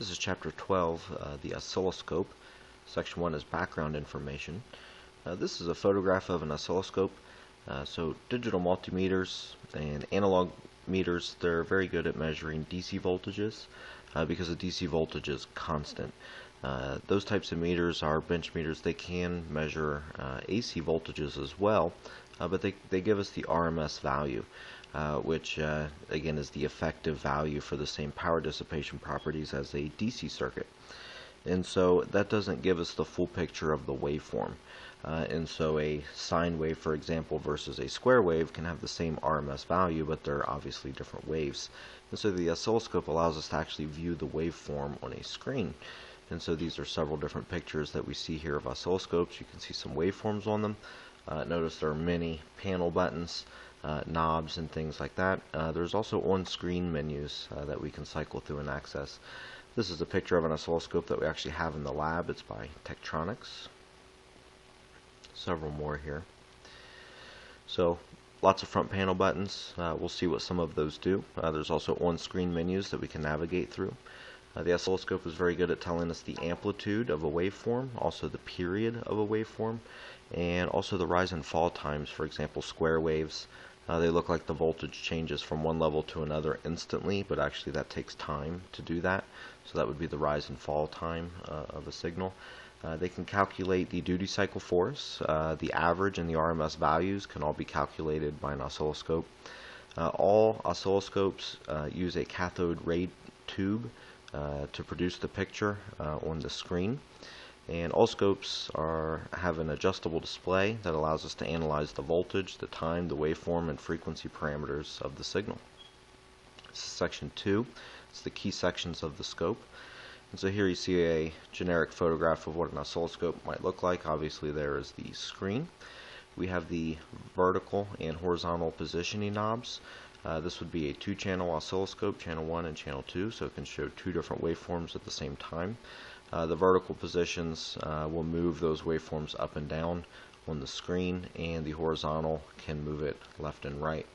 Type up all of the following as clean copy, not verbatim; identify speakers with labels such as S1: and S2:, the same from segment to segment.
S1: This is Chapter 12, the oscilloscope. Section 1 is background information. This is a photograph of an oscilloscope. So digital multimeters and analog meters, they're very good at measuring DC voltages because the DC voltage is constant. Those types of meters are bench meters. They can measure AC voltages as well, but they give us the RMS value. Which again is the effective value for the same power dissipation properties as a DC circuit. And so that doesn't give us the full picture of the waveform. And so a sine wave, for example, versus a square wave can have the same RMS value, but they're obviously different waves. And so the oscilloscope allows us to actually view the waveform on a screen. And so these are several different pictures that we see here of oscilloscopes. You can see some waveforms on them. Notice there are many panel buttons, knobs, and things like that. There's also on-screen menus that we can cycle through and access. This is a picture of an oscilloscope that we actually have in the lab. It's by Tektronix. Several more here. So lots of front panel buttons. We'll see what some of those do. There's also on-screen menus that we can navigate through. The oscilloscope is very good at telling us the amplitude of a waveform, also the period of a waveform, and also the rise and fall times. For example, square waves, they look like the voltage changes from one level to another instantly, but actually that takes time to do that. So that would be the rise and fall time of a signal. They can calculate the duty cycle force. The average and the RMS values can all be calculated by an oscilloscope. All oscilloscopes use a cathode ray tube to produce the picture on the screen. And all scopes have an adjustable display that allows us to analyze the voltage, the time, the waveform, and frequency parameters of the signal. This is section 2. It's the key sections of the scope. And so here you see a generic photograph of what an oscilloscope might look like. Obviously there is the screen. We have the vertical and horizontal positioning knobs. This would be a two-channel oscilloscope, channel 1 and channel 2, so it can show two different waveforms at the same time. The vertical positions will move those waveforms up and down on the screen, and the horizontal can move it left and right.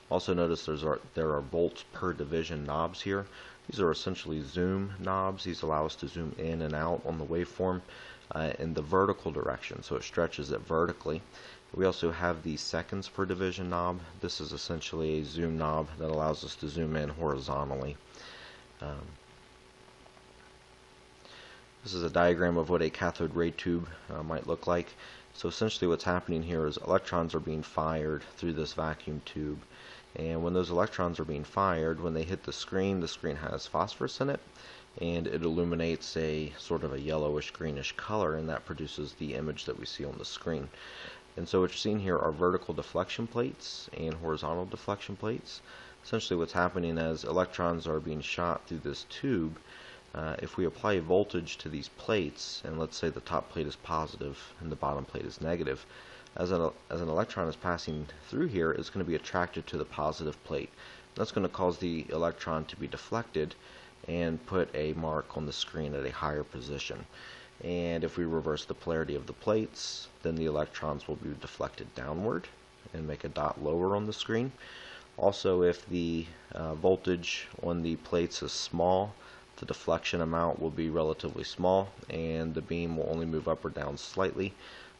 S1: Also notice there are volts per division knobs here. These are essentially zoom knobs. These allow us to zoom in and out on the waveform in the vertical direction, so it stretches it vertically. We also have the seconds per division knob. This is essentially a zoom knob that allows us to zoom in horizontally. This is a diagram of what a cathode ray tube might look like. So essentially what's happening here is electrons are being fired through this vacuum tube. And when those electrons are being fired, when they hit the screen has phosphorus in it, and it illuminates a sort of a yellowish greenish color, and that produces the image that we see on the screen. And so what you're seeing here are vertical deflection plates and horizontal deflection plates. Essentially what's happening as electrons are being shot through this tube, if we apply a voltage to these plates, and let's say the top plate is positive and the bottom plate is negative, as an electron is passing through here, it's going to be attracted to the positive plate. That's going to cause the electron to be deflected and put a mark on the screen at a higher position. And if we reverse the polarity of the plates, then the electrons will be deflected downward and make a dot lower on the screen. Also, if the voltage on the plates is small, the deflection amount will be relatively small and the beam will only move up or down slightly.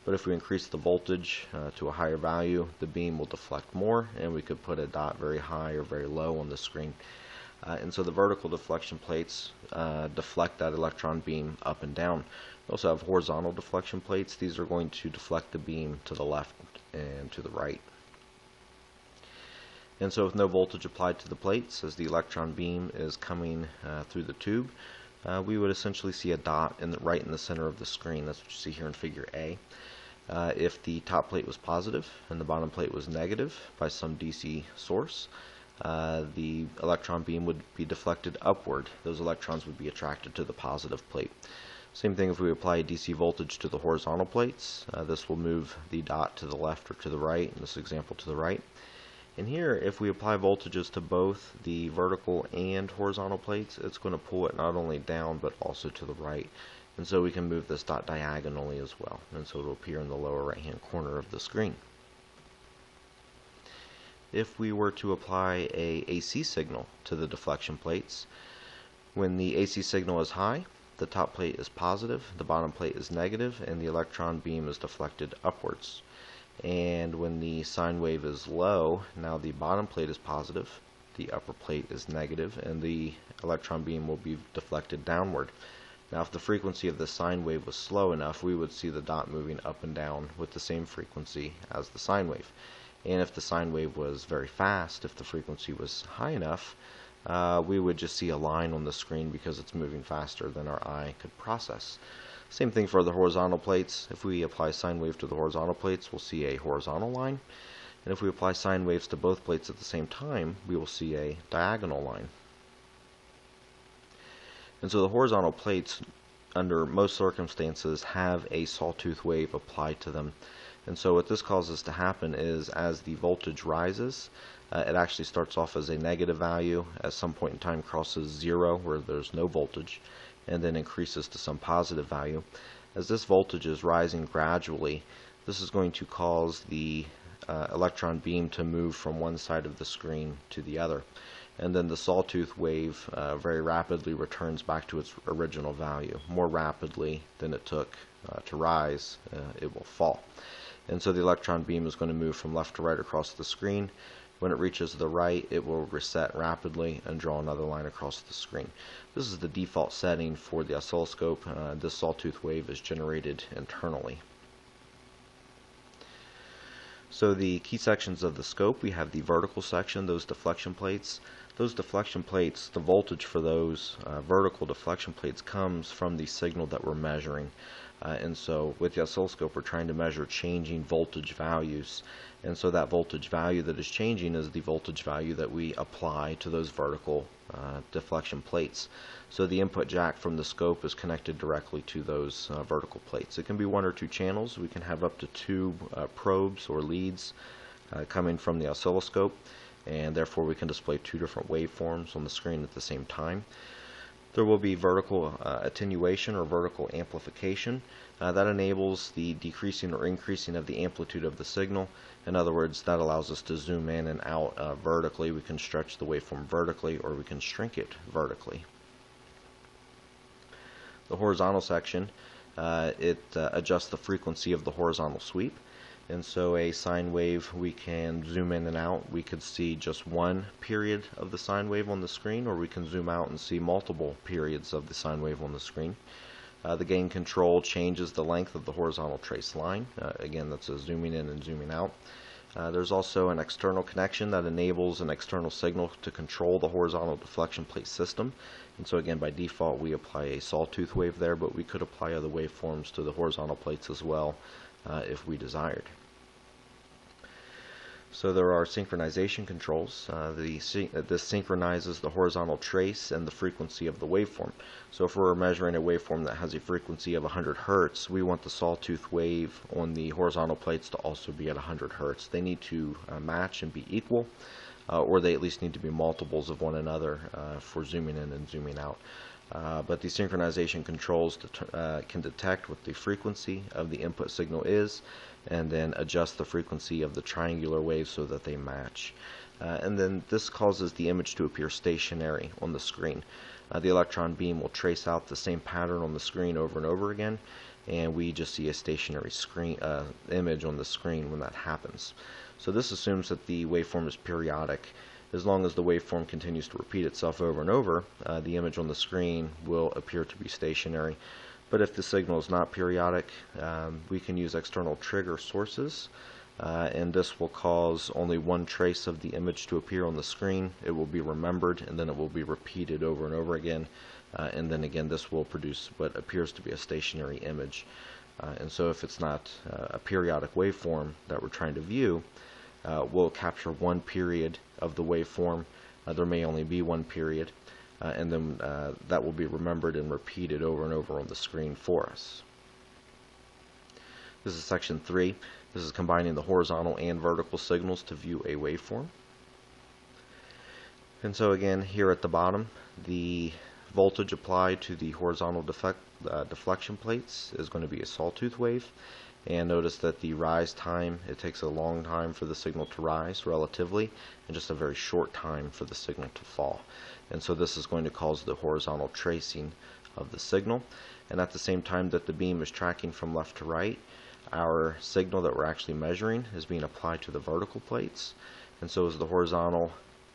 S1: But if we increase the voltage to a higher value, the beam will deflect more, and we could put a dot very high or very low on the screen. And so the vertical deflection plates deflect that electron beam up and down. We also have horizontal deflection plates. These are going to deflect the beam to the left and to the right. And so with no voltage applied to the plates, as the electron beam is coming through the tube, we would essentially see a dot right in the center of the screen. That's what you see here in figure A. If the top plate was positive and the bottom plate was negative by some DC source, the electron beam would be deflected upward. Those electrons would be attracted to the positive plate. Same thing if we apply a DC voltage to the horizontal plates. This will move the dot to the left or to the right, in this example to the right. And here, if we apply voltages to both the vertical and horizontal plates, it's going to pull it not only down but also to the right. And so we can move this dot diagonally as well. And so it will appear in the lower right hand corner of the screen. If we were to apply a AC signal to the deflection plates, When the AC signal is high, the top plate is positive, the bottom plate is negative, and the electron beam is deflected upwards. And when the sine wave is low, now the bottom plate is positive, the upper plate is negative, and the electron beam will be deflected downward. Now if the frequency of the sine wave was slow enough, we would see the dot moving up and down with the same frequency as the sine wave. And if the sine wave was very fast, if the frequency was high enough, we would just see a line on the screen because it's moving faster than our eye could process. Same thing for the horizontal plates. If we apply sine wave to the horizontal plates, we'll see a horizontal line. And if we apply sine waves to both plates at the same time, we will see a diagonal line. And so the horizontal plates, under most circumstances, have a sawtooth wave applied to them. And so what this causes to happen is as the voltage rises, it actually starts off as a negative value, at some point in time crosses 0 where there's no voltage, and then increases to some positive value. As this voltage is rising gradually, this is going to cause the electron beam to move from one side of the screen to the other. And then the sawtooth wave very rapidly returns back to its original value. More rapidly than it took to rise, it will fall. And so the electron beam is going to move from left to right across the screen. When it reaches the right, it will reset rapidly and draw another line across the screen. This is the default setting for the oscilloscope. This sawtooth wave is generated internally. So the key sections of the scope, we have the vertical section, those deflection plates. Those deflection plates, the voltage for those vertical deflection plates comes from the signal that we're measuring. And so with the oscilloscope, we're trying to measure changing voltage values. And so that voltage value that is changing is the voltage value that we apply to those vertical deflection plates. So the input jack from the scope is connected directly to those vertical plates. It can be 1 or 2 channels. We can have up to 2 probes or leads coming from the oscilloscope, and therefore we can display 2 different waveforms on the screen at the same time. There will be vertical attenuation or vertical amplification. That enables the decreasing or increasing of the amplitude of the signal. In other words, that allows us to zoom in and out vertically. We can stretch the waveform vertically, or we can shrink it vertically. The horizontal section, it adjusts the frequency of the horizontal sweep. And so a sine wave, we can zoom in and out. We could see just one period of the sine wave on the screen, or we can zoom out and see multiple periods of the sine wave on the screen. The gain control changes the length of the horizontal trace line. Again, that's a zooming in and zooming out. There's also an external connection that enables an external signal to control the horizontal deflection plate system. And so again, by default, we apply a sawtooth wave there, but we could apply other waveforms to the horizontal plates as well if we desired. So there are synchronization controls. This synchronizes the horizontal trace and the frequency of the waveform. So if we're measuring a waveform that has a frequency of 100 Hertz, we want the sawtooth wave on the horizontal plates to also be at 100 Hertz. They need to match and be equal, or they at least need to be multiples of one another for zooming in and zooming out. But the synchronization controls can detect what the frequency of the input signal is, and then adjust the frequency of the triangular waves so that they match. And then this causes the image to appear stationary on the screen. The electron beam will trace out the same pattern on the screen over and over again, and we just see a stationary screen image on the screen when that happens. So this assumes that the waveform is periodic. As long as the waveform continues to repeat itself over and over, the image on the screen will appear to be stationary. But if the signal is not periodic, we can use external trigger sources, and this will cause only one trace of the image to appear on the screen. It will be remembered, and then it will be repeated over and over again, and then again this will produce what appears to be a stationary image. And so if it's not a periodic waveform that we're trying to view, we'll capture one period of the waveform. There may only be one period, and then that will be remembered and repeated over and over on the screen for us. This is section 3. This is combining the horizontal and vertical signals to view a waveform. And so again, here at the bottom, the voltage applied to the horizontal deflection plates is going to be a sawtooth wave, And notice that the rise time, it takes a long time for the signal to rise relatively, and just a very short time for the signal to fall. And so this is going to cause the horizontal tracing of the signal. And at the same time that the beam is tracking from left to right, our signal that we're actually measuring is being applied to the vertical plates. And so as the horizontal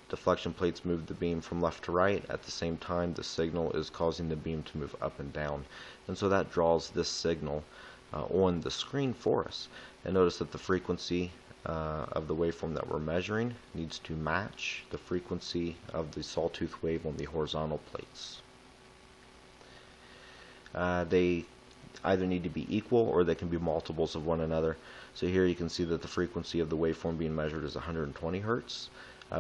S1: deflection plates move the beam from left to right, at the same time the signal is causing the beam to move up and down. And so that draws this signal on the screen for us. And notice that the frequency of the waveform that we're measuring needs to match the frequency of the sawtooth wave on the horizontal plates. They either need to be equal or they can be multiples of one another. So here you can see that the frequency of the waveform being measured is 120 Hertz.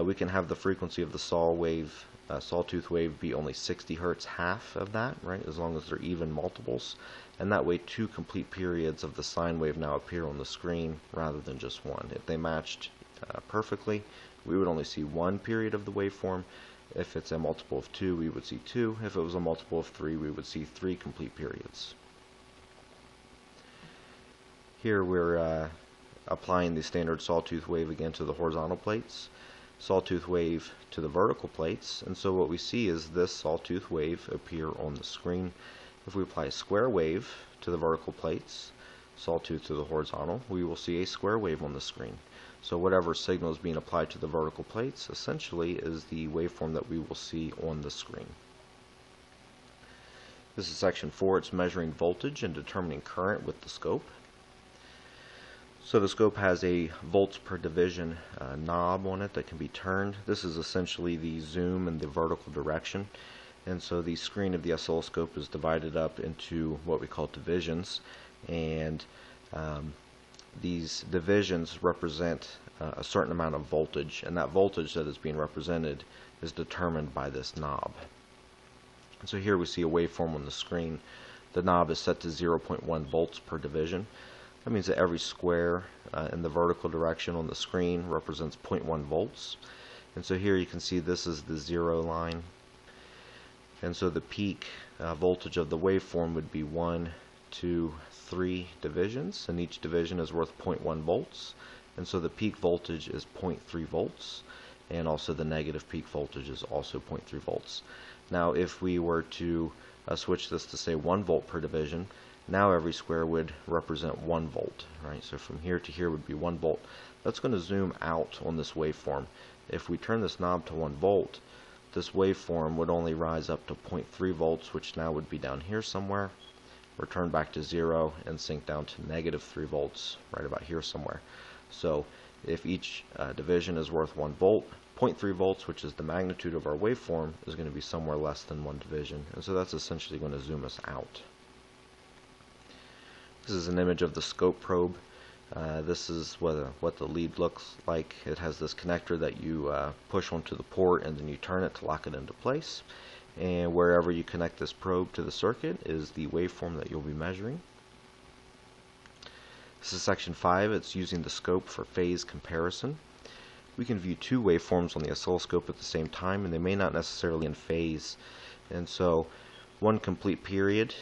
S1: We can have the frequency of the sawtooth wave be only 60 Hertz, half of that, right, as long as they're even multiples. And that way 2 complete periods of the sine wave now appear on the screen rather than just one. If they matched perfectly, we would only see 1 period of the waveform. If it's a multiple of 2, we would see 2. If it was a multiple of 3, we would see 3 complete periods. Here we're applying the standard sawtooth wave again to the horizontal plates, sawtooth wave to the vertical plates, and so what we see is this sawtooth wave appear on the screen. If we apply a square wave to the vertical plates, sawtooth to the horizontal, we will see a square wave on the screen. So whatever signal is being applied to the vertical plates essentially is the waveform that we will see on the screen. This is section 4. It's measuring voltage and determining current with the scope. So the scope has a volts per division knob on it that can be turned. This is essentially the zoom and the vertical direction. And so the screen of the oscilloscope is divided up into what we call divisions. And these divisions represent a certain amount of voltage. And that voltage that is being represented is determined by this knob. And so here we see a waveform on the screen. The knob is set to 0.1 volts per division. That means that every square in the vertical direction on the screen represents 0.1 volts. And so here you can see this is the 0 line. And so the peak voltage of the waveform would be 1, 2, 3 divisions, and each division is worth 0.1 volts. And so the peak voltage is 0.3 volts, and also the negative peak voltage is also 0.3 volts. Now if we were to switch this to say 1 volt per division, now every square would represent 1 volt, right? So from here to here would be 1 volt. That's going to zoom out on this waveform. If we turn this knob to 1 volt, this waveform would only rise up to 0.3 volts, which now would be down here somewhere, return back to 0, and sink down to negative 3 volts, right about here somewhere. So if each division is worth 1 volt, 0.3 volts, which is the magnitude of our waveform, is going to be somewhere less than 1 division. And so that's essentially going to zoom us out. This is an image of the scope probe. This is what the lead looks like. It has this connector that you push onto the port and then you turn it to lock it into place. And wherever you connect this probe to the circuit is the waveform that you'll be measuring. This is section 5. It's using the scope for phase comparison. We can view 2 waveforms on the oscilloscope at the same time, and they may not necessarily in phase. And so one complete period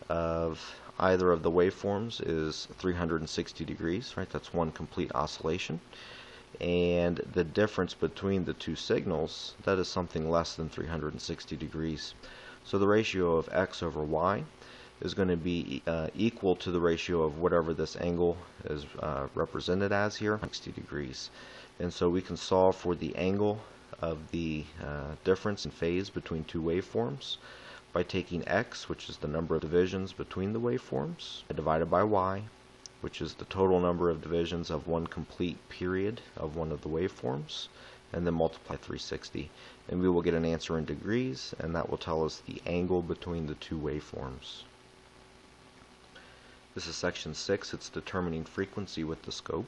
S1: of either of the waveforms is 360 degrees, right? That's one complete oscillation. And the difference between the 2 signals, that is something less than 360 degrees. So the ratio of x over y is going to be equal to the ratio of whatever this angle is represented as here, 60 degrees. And so we can solve for the angle of the difference in phase between 2 waveforms by taking x, which is the number of divisions between the waveforms, divided by y, which is the total number of divisions of one complete period of one of the waveforms, and then multiply 360. And we will get an answer in degrees, and that will tell us the angle between the 2 waveforms. This is section 6. It's determining frequency with the scope.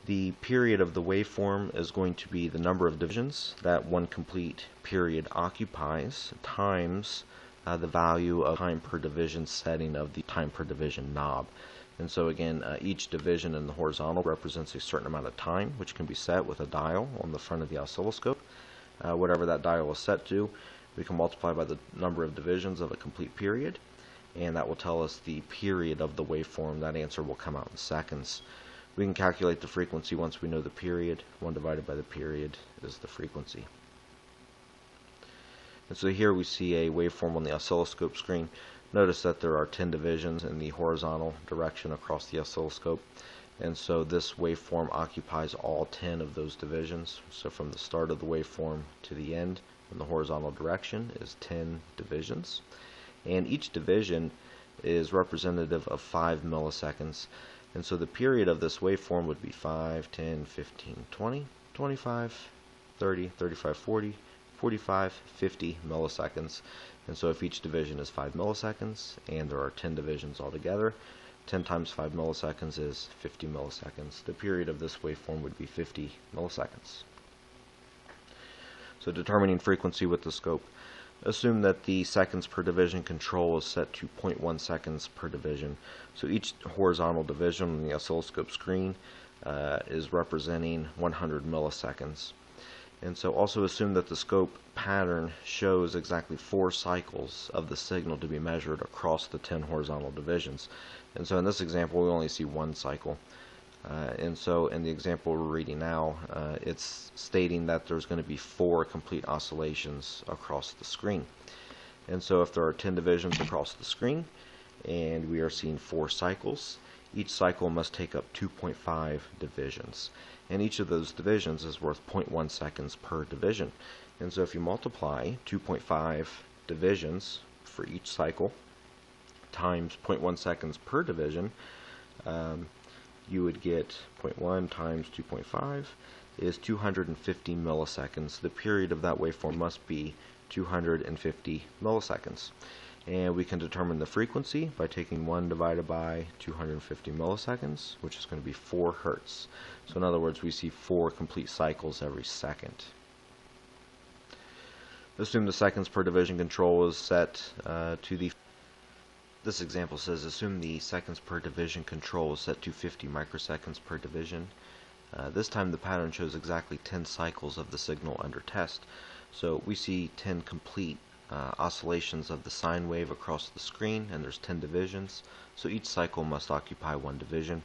S1: The period of the waveform is going to be the number of divisions that one complete period occupies times the value of time per division setting of the time per division knob. And so again, each division in the horizontal represents a certain amount of time, which can be set with a dial on the front of the oscilloscope. Whatever that dial is set to, we can multiply by the number of divisions of a complete period. and that will tell us the period of the waveform. That answer will come out in seconds. We can calculate the frequency once we know the period. 1 divided by the period is the frequency. And so here we see a waveform on the oscilloscope screen. Notice that there are 10 divisions in the horizontal direction across the oscilloscope. And so this waveform occupies all 10 of those divisions. So from the start of the waveform to the end in the horizontal direction is 10 divisions. And each division is representative of 5 milliseconds. And so the period of this waveform would be 5, 10, 15, 20, 25, 30, 35, 40, 45, 50 milliseconds. And so if each division is 5 milliseconds, and there are 10 divisions altogether, 10 times 5 milliseconds is 50 milliseconds. The period of this waveform would be 50 milliseconds. So determining frequency with the scope. Assume that the seconds per division control is set to 0.1 seconds per division. So each horizontal division on the oscilloscope screen is representing 100 milliseconds. And so also assume that the scope pattern shows exactly 4 cycles of the signal to be measured across the 10 horizontal divisions. And so in this example we only see 1 cycle. And so in the example we're reading now, it's stating that there's going to be 4 complete oscillations across the screen. And so if there are 10 divisions across the screen and we are seeing 4 cycles, each cycle must take up 2.5 divisions. And each of those divisions is worth 0.1 seconds per division. And so if you multiply 2.5 divisions for each cycle times 0.1 seconds per division, you would get 0.1 times 2.5 is 250 milliseconds. The period of that waveform must be 250 milliseconds. And we can determine the frequency by taking 1 divided by 250 milliseconds, which is going to be 4 hertz. So in other words, we see 4 complete cycles every second. Assume the seconds per division control is set to the... This example says assume the seconds per division control is set to 50 microseconds per division. This time the pattern shows exactly 10 cycles of the signal under test. So we see 10 complete oscillations of the sine wave across the screen, and there's 10 divisions, so each cycle must occupy 1 division.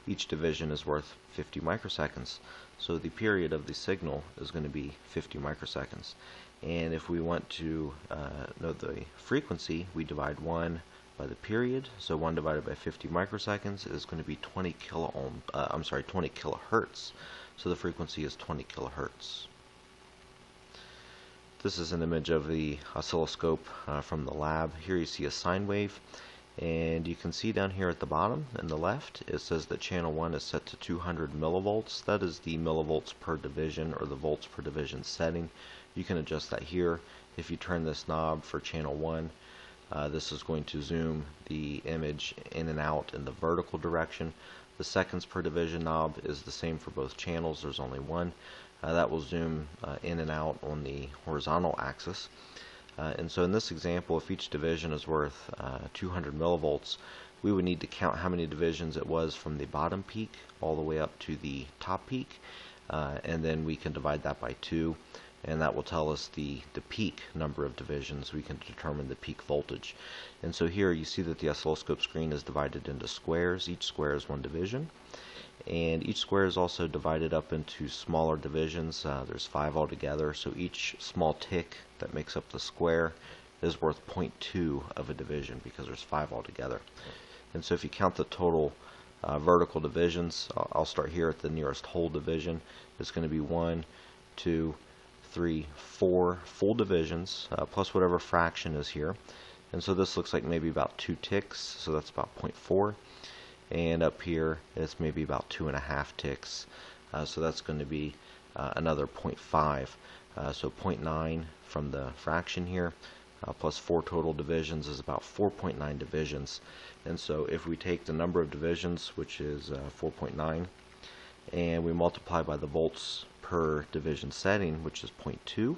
S1: Each division is worth 50 microseconds, so the period of the signal is going to be 50 microseconds. And if we want to know the frequency, we divide 1 by the period, so 1 divided by 50 microseconds is going to be 20 kilohertz, so the frequency is 20 kilohertz. This is an image of the oscilloscope from the lab. Here you see a sine wave, and you can see down here at the bottom in the left it says that channel 1 is set to 200 millivolts. That is the millivolts per division, or the volts per division setting. You can adjust that here. If you turn this knob for channel 1, this is going to zoom the image in and out in the vertical direction. The seconds per division knob is the same for both channels. There's only one. That will zoom in and out on the horizontal axis. And so in this example, if each division is worth 200 millivolts, we would need to count how many divisions it was from the bottom peak all the way up to the top peak, and then we can divide that by 2, and that will tell us the peak number of divisions. We can determine the peak voltage. And so here you see that the oscilloscope screen is divided into squares. Each square is 1 division. And each square is also divided up into smaller divisions. There's 5 altogether, so each small tick that makes up the square is worth 0.2 of a division because there's 5 altogether. And so if you count the total vertical divisions, I'll start here at the nearest whole division. It's going to be 1, 2, 3, 4 full divisions plus whatever fraction is here. And so this looks like maybe about 2 ticks, so that's about 0.4. And up here it's maybe about 2.5 ticks, so that's going to be another 0.5. So 0.9 from the fraction here plus 4 total divisions is about 4.9 divisions. And so if we take the number of divisions, which is 4.9, and we multiply by the volts per division setting, which is 0.2,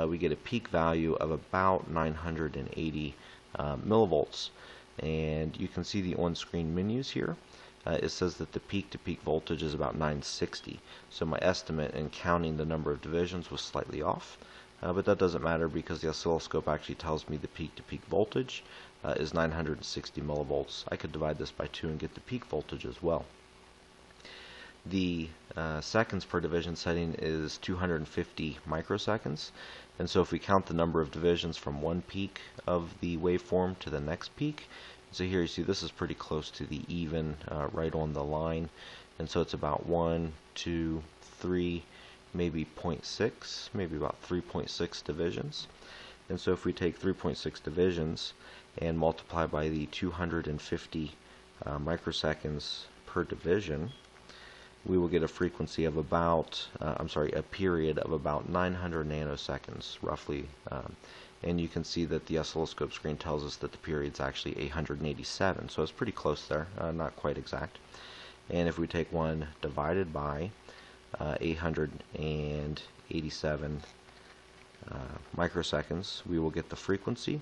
S1: we get a peak value of about 980 millivolts. And you can see the on-screen menus here. It says that the peak-to-peak voltage is about 960. So my estimate in counting the number of divisions was slightly off. But that doesn't matter because the oscilloscope actually tells me the peak-to-peak voltage. is 960 millivolts. I could divide this by 2 and get the peak voltage as well. The seconds per division setting is 250 microseconds, and so if we count the number of divisions from one peak of the waveform to the next peak, so here you see this is pretty close to the even, right on the line, and so it's about 1, 2, 3, maybe 0.6, maybe about 3.6 divisions. And so if we take 3.6 divisions and multiply by the 250 microseconds per division, we will get a frequency of about, a period of about 900 nanoseconds, roughly. And you can see that the oscilloscope screen tells us that the period is actually 887, so it's pretty close there, not quite exact. And if we take 1 divided by 887 microseconds, we will get the frequency.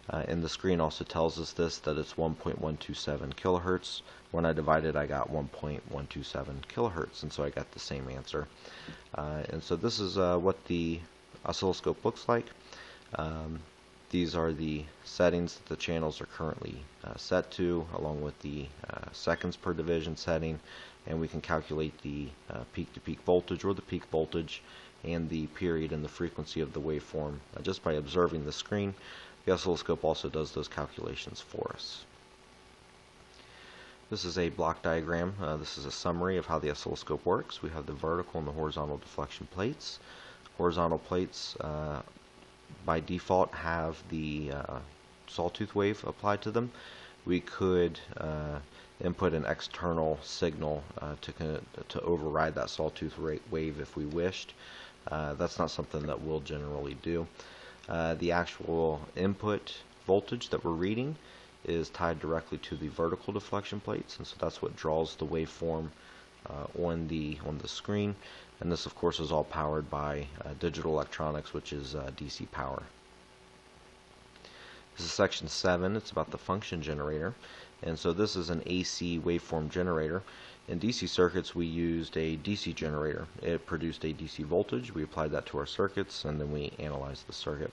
S1: And the screen also tells us that it's 1.127 kilohertz. When I divided, I got 1.127 kilohertz, and so I got the same answer. And so this is what the oscilloscope looks like. These are the settings that the channels are currently set to, along with the seconds per division setting, and we can calculate the peak-to-peak voltage, or the peak voltage, and the period and the frequency of the waveform just by observing the screen. The oscilloscope also does those calculations for us. This is a block diagram. This is a summary of how the oscilloscope works. We have the vertical and the horizontal deflection plates. Horizontal plates by default have the sawtooth wave applied to them. We could input an external signal to override that sawtooth wave if we wished. That's not something that we'll generally do. The actual input voltage that we're reading is tied directly to the vertical deflection plates, and so that's what draws the waveform on the screen. And this, of course, is all powered by digital electronics, which is DC power. This is section 7. It's about the function generator, and so this is an AC waveform generator. In DC circuits, we used a DC generator. It produced a DC voltage. We applied that to our circuits, and then we analyzed the circuit.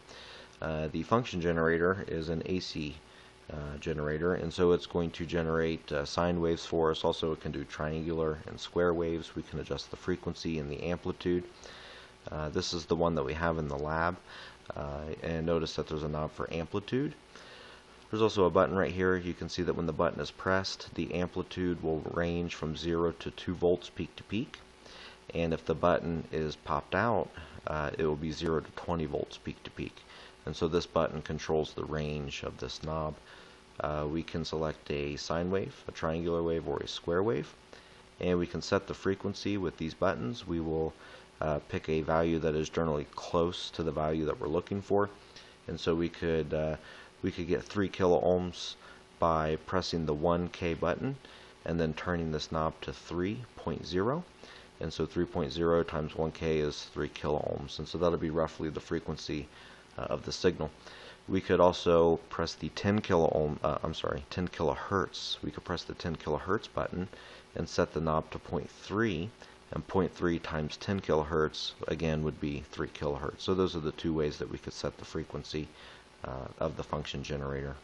S1: The function generator is an AC generator, and so it's going to generate sine waves for us. Also, it can do triangular and square waves. We can adjust the frequency and the amplitude. This is the one that we have in the lab, and notice that there's a knob for amplitude. There's also a button right here. You can see that when the button is pressed, the amplitude will range from 0 to 2 volts peak to peak, and if the button is popped out, it will be 0 to 20 volts peak to peak. And so this button controls the range of this knob. We can select a sine wave, a triangular wave, or a square wave, and we can set the frequency with these buttons. We will pick a value that is generally close to the value that we're looking for, and so we could get 3 kilo ohms by pressing the 1K button and then turning this knob to 3.0, and so 3.0 times 1K is 3 kilo ohms, and so that'll be roughly the frequency of the signal. We could also press the 10 kilohertz. We could press the 10 kilohertz button and set the knob to 0.3, and 0.3 times 10 kilohertz again would be 3 kilohertz. So those are the two ways that we could set the frequency of the function generator.